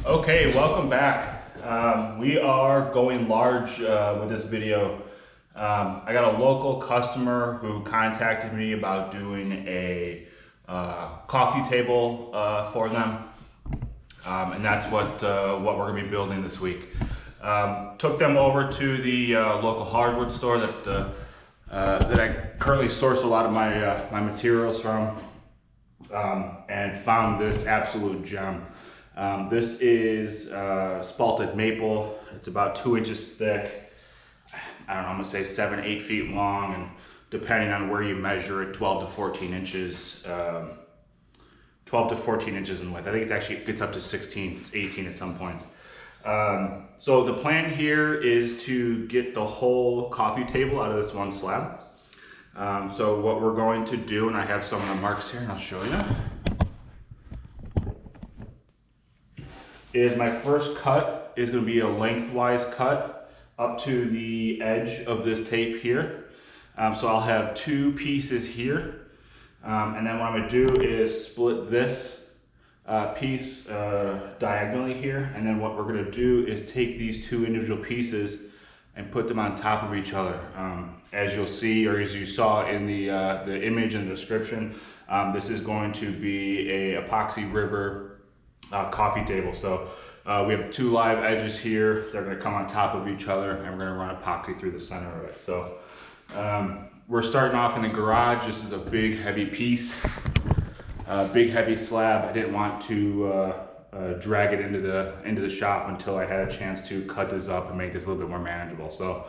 Okay, welcome back. We are going large with this video. I got a local customer who contacted me about doing a coffee table for them, and that's what we're going to be building this week. Took them over to the local hardwood store that I currently source a lot of my materials from, and found this absolute gem. This is spalted maple. It's about 2 inches thick. I don't know, I'm gonna say 7-8 feet long, and depending on where you measure it, 12 to 14 inches. 12 to 14 inches in width. I think it gets up to 16. It's 18 at some points. So the plan here is to get the whole coffee table out of this one slab. So what we're going to do, and I have some of the marks here, and I'll show you, is my first cut is going to be a lengthwise cut up to the edge of this tape here. So I'll have 2 pieces here, and then what I'm going to do is split this piece diagonally here, and then what we're going to do is take these 2 individual pieces and put them on top of each other. As you'll see, or as you saw in the image and the description, this is going to be a epoxy river coffee table. So we have 2 live edges here. They're going to come on top of each other, and we're going to run epoxy through the center of it. So we're starting off in the garage. This is a big heavy piece, big heavy slab. I didn't want to drag it into the shop until I had a chance to cut this up and make this a little bit more manageable. So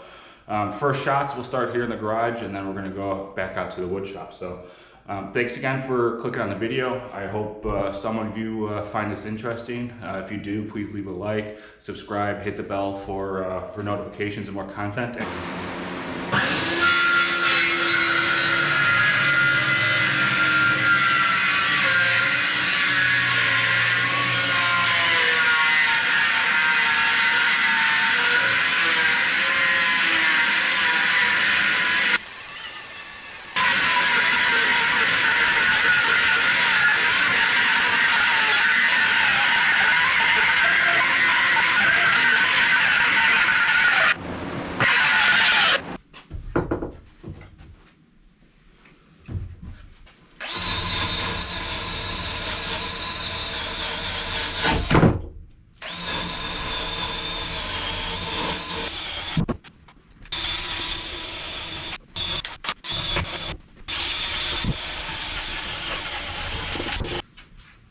first shots, we'll start here in the garage, and then we're going to go back out to the wood shop. So thanks again for clicking on the video. I hope some of you find this interesting. If you do, please leave a like, subscribe, hit the bell for notifications and more content.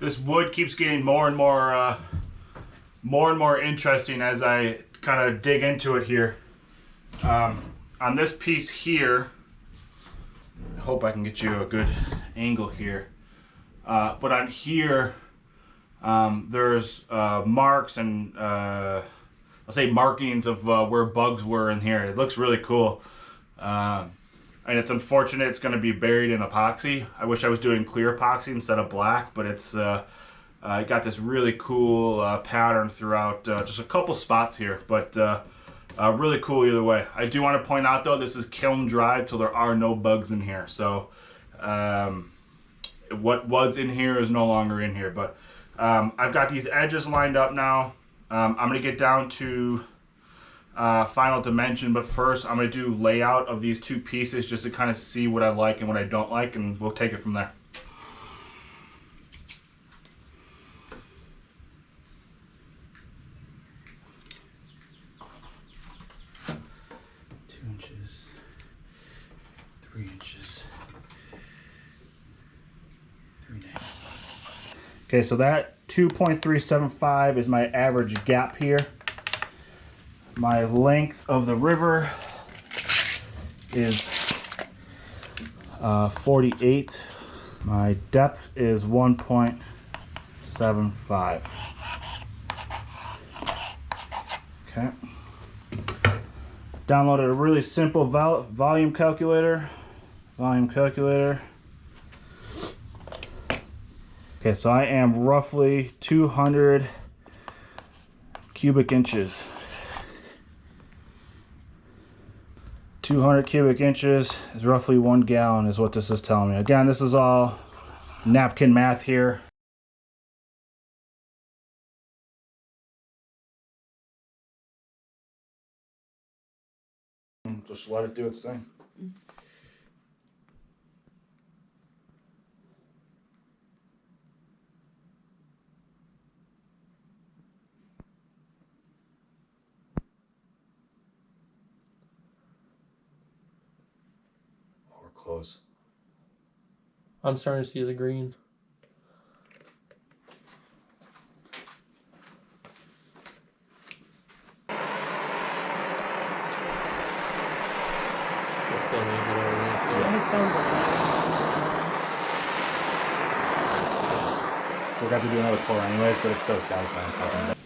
This wood keeps getting more and more interesting as I kind of dig into it here. On this piece here, I hope I can get you a good angle here. But on here, there's marks and I'll say markings of where bugs were in here. It looks really cool. And it's unfortunate it's going to be buried in epoxy. I wish I was doing clear epoxy instead of black, but it's got this really cool pattern throughout just a couple spots here, but really cool either way. I do want to point out though, this is kiln dried, so there are no bugs in here. So what was in here is no longer in here, but I've got these edges lined up now. I'm going to get down to final dimension, but first I'm going to do layout of these 2 pieces just to kind of see what I like and what I don't like, and we'll take it from there. Okay, so that 2.375 is my average gap here. My length of the river is 48. My depth is 1.75. Okay. Downloaded a really simple volume calculator. Okay, so I am roughly 200 cubic inches. 200 cubic inches is roughly 1 gallon is what this is telling me. Again, this is all napkin math here. Just let it do its thing. We're close. I'm starting to see the green. Still needs it We're going to have to do another pour anyways, but it's so satisfying.